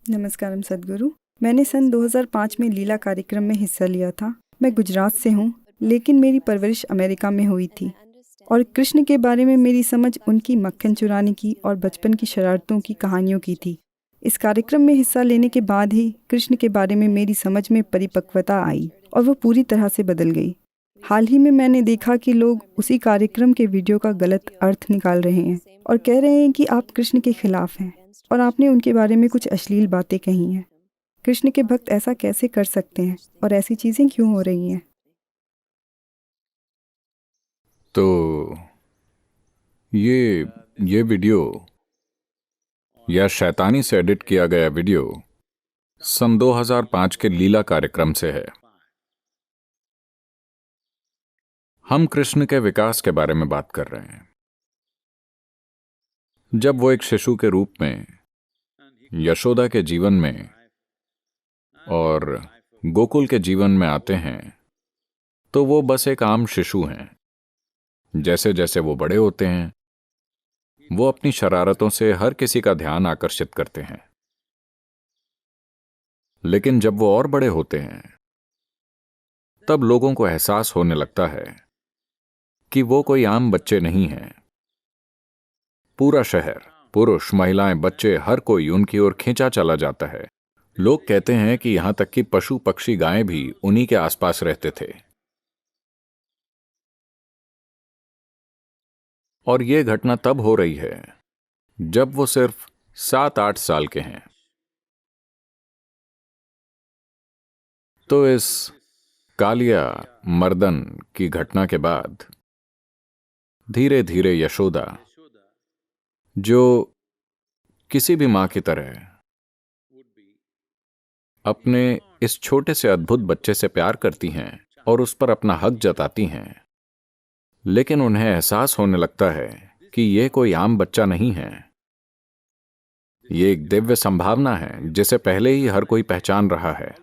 नमस्कारम सद्गुरु। मैंने सन 2005 में लीला कार्यक्रम में हिस्सा लिया था। मैं गुजरात से हूँ, लेकिन मेरी परवरिश अमेरिका में हुई थी और कृष्ण के बारे में मेरी समझ उनकी मक्खन चुराने की और बचपन की शरारतों की कहानियों की थी। इस कार्यक्रम में हिस्सा लेने के बाद ही कृष्ण के बारे में मेरी समझ में परिपक्वता आई और वो पूरी तरह से बदल गई। हाल ही में मैंने देखा कि लोग उसी कार्यक्रम के वीडियो का गलत अर्थ निकाल रहे हैं और कह रहे हैं कि आप कृष्ण के खिलाफ हैं और आपने उनके बारे में कुछ अश्लील बातें कही हैं। कृष्ण के भक्त ऐसा कैसे कर सकते हैं और ऐसी चीज़ें क्यों हो रही हैं? तो ये वीडियो या शैतानी से एडिट किया गया वीडियो सन 2005 के लीला कार्यक्रम से है। हम कृष्ण के विकास के बारे में बात कर रहे हैं। जब वो एक शिशु के रूप में यशोदा के जीवन में और गोकुल के जीवन में आते हैं, तो वो बस एक आम शिशु हैं। जैसे जैसे वो बड़े होते हैं, वो अपनी शरारतों से हर किसी का ध्यान आकर्षित करते हैं। लेकिन जब वो और बड़े होते हैं, तब लोगों को एहसास होने लगता है कि वो कोई आम बच्चे नहीं हैं। पूरा शहर, पुरुष, महिलाएं, बच्चे, हर कोई उनकी ओर खींचा चला जाता है। लोग कहते हैं कि यहां तक कि पशु पक्षी गायें भी उन्हीं के आसपास रहते थे। और ये घटना तब हो रही है जब वो सिर्फ 7-8 साल के हैं। तो इस कालिया मर्दन की घटना के बाद धीरे धीरे यशोदा, जो किसी भी मां की तरह अपने इस छोटे से अद्भुत बच्चे से प्यार करती हैं और उस पर अपना हक जताती हैं, लेकिन उन्हें एहसास होने लगता है कि यह कोई आम बच्चा नहीं है। ये एक दिव्य संभावना है जिसे पहले ही हर कोई पहचान रहा है।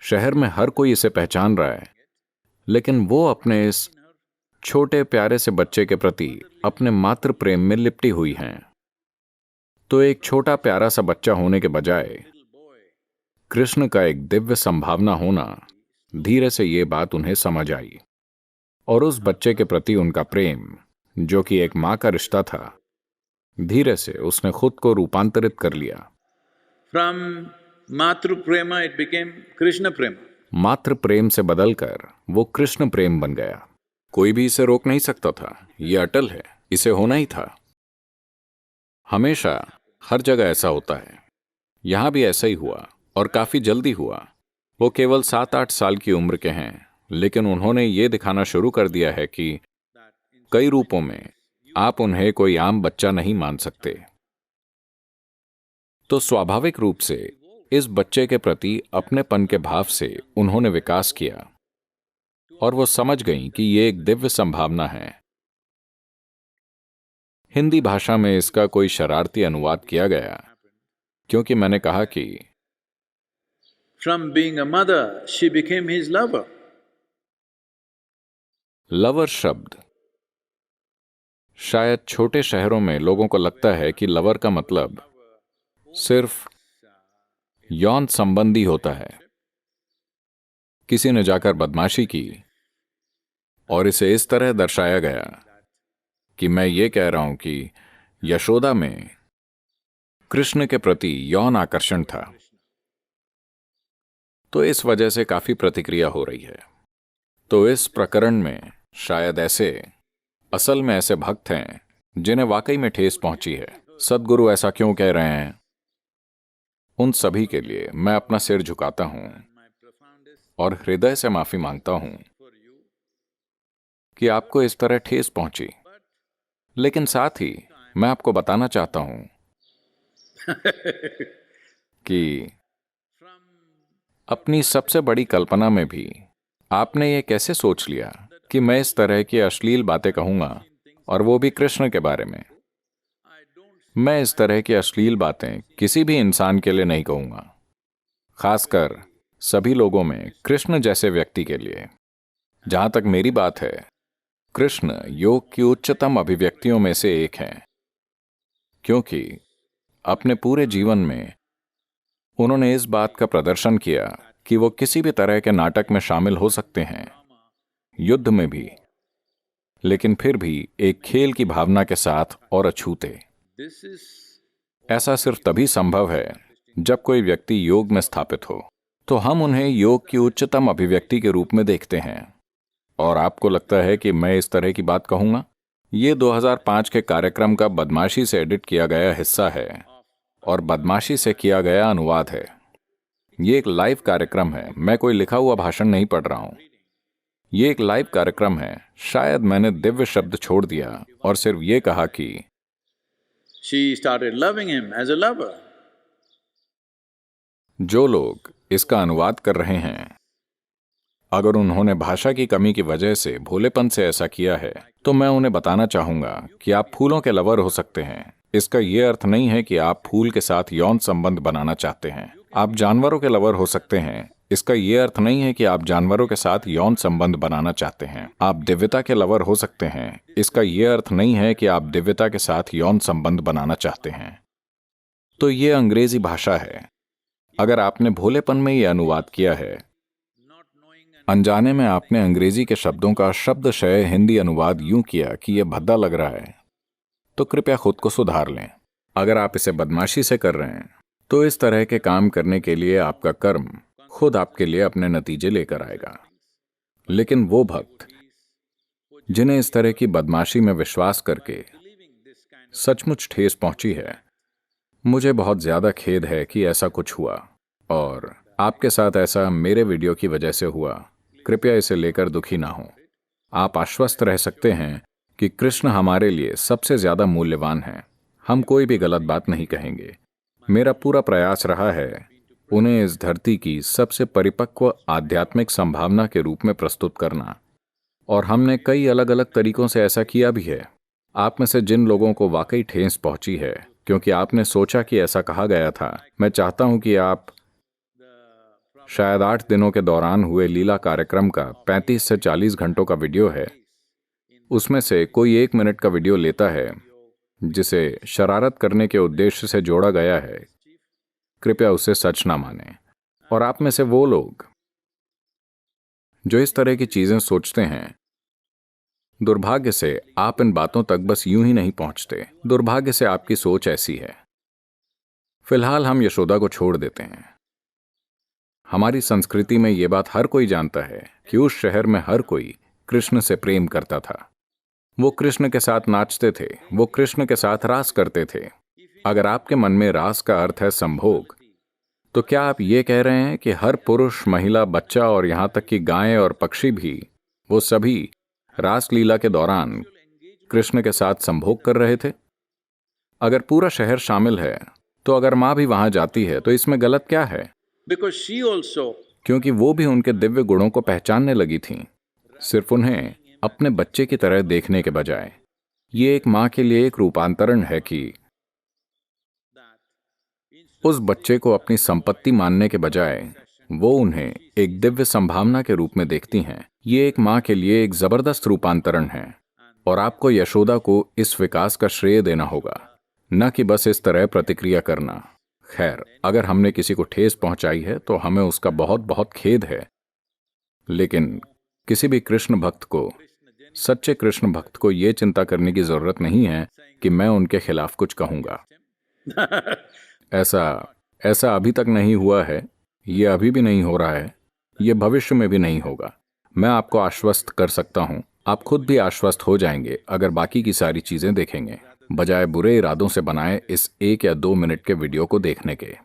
शहर में हर कोई इसे पहचान रहा है, लेकिन वो अपने इस छोटे प्यारे से बच्चे के प्रति अपने मातृ प्रेम में लिपटी हुई हैं। तो एक छोटा प्यारा सा बच्चा होने के बजाय कृष्ण का एक दिव्य संभावना होना, धीरे से ये बात उन्हें समझ आई और उस बच्चे के प्रति उनका प्रेम, जो कि एक मां का रिश्ता था, धीरे से उसने खुद को रूपांतरित कर लिया। From Matru Prema it became Krishna Prema. मातृ प्रेम से बदलकर वो कृष्ण प्रेम बन गया। कोई भी इसे रोक नहीं सकता था। ये अटल है, इसे होना ही था। हमेशा हर जगह ऐसा होता है। यहां भी ऐसा ही हुआ और काफी जल्दी हुआ। वो केवल 7-8 साल की उम्र के हैं, लेकिन उन्होंने ये दिखाना शुरू कर दिया है कि कई रूपों में आप उन्हें कोई आम बच्चा नहीं मान सकते। तो स्वाभाविक रूप से इस बच्चे के प्रति अपनेपन के भाव से उन्होंने विकास किया और वो समझ गईं कि ये एक दिव्य संभावना है। हिंदी भाषा में इसका कोई शरारती अनुवाद किया गया, क्योंकि मैंने कहा कि From being a mother, she became his lover. Lover शब्द शायद छोटे शहरों में लोगों को लगता है कि लवर का मतलब सिर्फ यौन संबंधी होता है। किसी ने जाकर बदमाशी की और इसे इस तरह दर्शाया गया कि मैं ये कह रहा हूं कि यशोदा में कृष्ण के प्रति यौन आकर्षण था। तो इस वजह से काफी प्रतिक्रिया हो रही है। तो इस प्रकरण में शायद असल में ऐसे भक्त हैं जिन्हें वाकई में ठेस पहुंची है। सद्गुरु ऐसा क्यों कह रहे हैं? उन सभी के लिए मैं अपना सिर झुकाता हूं और हृदय से माफी मांगता हूं कि आपको इस तरह ठेस पहुंची। लेकिन साथ ही मैं आपको बताना चाहता हूं कि अपनी सबसे बड़ी कल्पना में भी आपने ये कैसे सोच लिया कि मैं इस तरह की अश्लील बातें कहूंगा, और वो भी कृष्ण के बारे में। मैं इस तरह की अश्लील बातें किसी भी इंसान के लिए नहीं कहूंगा, खासकर सभी लोगों में कृष्ण जैसे व्यक्ति के लिए। जहां तक मेरी बात है, कृष्ण योग की उच्चतम अभिव्यक्तियों में से एक हैं, क्योंकि अपने पूरे जीवन में उन्होंने इस बात का प्रदर्शन किया कि वो किसी भी तरह के नाटक में शामिल हो सकते हैं, युद्ध में भी, लेकिन फिर भी एक खेल की भावना के साथ और अछूते। This is ऐसा सिर्फ तभी संभव है जब कोई व्यक्ति योग में स्थापित हो, तो हम उन्हें योग की उच्चतम अभिव्यक्ति के रूप में देखते हैं। और आपको लगता है कि मैं इस तरह की बात कहूंगा? ये 2005 के कार्यक्रम का बदमाशी से एडिट किया गया हिस्सा है और बदमाशी से किया गया अनुवाद है। ये एक लाइव कार्यक्रम है, मैं कोई लिखा हुआ भाषण नहीं पढ़ रहा हूं। ये एक लाइव कार्यक्रम है। शायद मैंने दिव्य शब्द छोड़ दिया और सिर्फ ये कहा कि she started loving him as a lover. जो लोग इसका अनुवाद कर रहे हैं, अगर उन्होंने भाषा की कमी की वजह से भोलेपन से ऐसा किया है, तो मैं उन्हें बताना चाहूंगा कि आप फूलों के लवर हो सकते हैं। इसका यह अर्थ नहीं है कि आप फूल के साथ यौन संबंध बनाना चाहते हैं। आप जानवरों के लवर हो सकते हैं। इसका यह अर्थ नहीं है कि आप जानवरों के साथ यौन संबंध बनाना चाहते हैं। आप दिव्यता के लवर हो सकते हैं। इसका यह अर्थ नहीं है कि आप दिव्यता के साथ यौन संबंध बनाना चाहते हैं। तो ये अंग्रेजी भाषा है। अगर आपने भोलेपन में ये अनुवाद किया है, अनजाने में आपने अंग्रेजी के शब्दों का शब्दशः हिंदी अनुवाद यूं किया कि यह भद्दा लग रहा है, तो कृपया खुद को सुधार लें। अगर आप इसे बदमाशी से कर रहे हैं, तो इस तरह के काम करने के लिए आपका कर्म खुद आपके लिए अपने नतीजे लेकर आएगा। लेकिन वो भक्त जिन्हें इस तरह की बदमाशी में विश्वास करके सचमुच ठेस पहुंची है, मुझे बहुत ज्यादा खेद है कि ऐसा कुछ हुआ और आपके साथ ऐसा मेरे वीडियो की वजह से हुआ। कृपया इसे लेकर दुखी ना हो। आप आश्वस्त रह सकते हैं कि कृष्ण हमारे लिए सबसे ज्यादा मूल्यवान है। हम कोई भी गलत बात नहीं कहेंगे। मेरा पूरा प्रयास रहा है उन्हें इस धरती की सबसे परिपक्व आध्यात्मिक संभावना के रूप में प्रस्तुत करना, और हमने कई अलग अलग तरीकों से ऐसा किया भी है। आप में से जिन लोगों को वाकई ठेस पहुंची है क्योंकि आपने सोचा कि ऐसा कहा गया था, मैं चाहता हूं कि आप शायद 8 दिनों के दौरान हुए लीला कार्यक्रम का 35 से 40 घंटों का वीडियो है, उसमें से कोई 1 मिनट का वीडियो लेता है जिसे शरारत करने के उद्देश्य से जोड़ा गया है। कृपया उसे सच ना मानें। और आप में से वो लोग जो इस तरह की चीजें सोचते हैं, दुर्भाग्य से आप इन बातों तक बस यूं ही नहीं पहुंचते। दुर्भाग्य से आपकी सोच ऐसी है। फिलहाल हम यशोदा को छोड़ देते हैं। हमारी संस्कृति में यह बात हर कोई जानता है कि उस शहर में हर कोई कृष्ण से प्रेम करता था। वो कृष्ण के साथ नाचते थे, वो कृष्ण के साथ रास करते थे। अगर आपके मन में रास का अर्थ है संभोग, तो क्या आप ये कह रहे हैं कि हर पुरुष, महिला, बच्चा और यहां तक कि गायें और पक्षी भी, वो सभी रासलीला के दौरान कृष्ण के साथ संभोग कर रहे थे? अगर पूरा शहर शामिल है, तो अगर मां भी वहां जाती है तो इसमें गलत क्या है? Because she also क्योंकि वो भी उनके दिव्य गुणों को पहचानने लगी थीं, सिर्फ उन्हें अपने बच्चे की तरह देखने के बजाय। ये एक मां के लिए एक रूपांतरण है कि उस बच्चे को अपनी संपत्ति मानने के बजाय वो उन्हें एक दिव्य संभावना के रूप में देखती हैं। ये एक मां के लिए एक जबरदस्त रूपांतरण है, और आपको यशोदा को इस विकास का श्रेय देना होगा, न कि बस इस तरह प्रतिक्रिया करना। खैर, अगर हमने किसी को ठेस पहुंचाई है तो हमें उसका बहुत बहुत खेद है, लेकिन किसी भी कृष्ण भक्त को, सच्चे कृष्ण भक्त को यह चिंता करने की जरूरत नहीं है कि मैं उनके खिलाफ कुछ कहूंगा। ऐसा अभी तक नहीं हुआ है, यह अभी भी नहीं हो रहा है, यह भविष्य में भी नहीं होगा। मैं आपको आश्वस्त कर सकता हूं, आप खुद भी आश्वस्त हो जाएंगे अगर बाकी की सारी चीजें देखेंगे, बजाय बुरे इरादों से बनाए इस 1 या 2 मिनट के वीडियो को देखने के।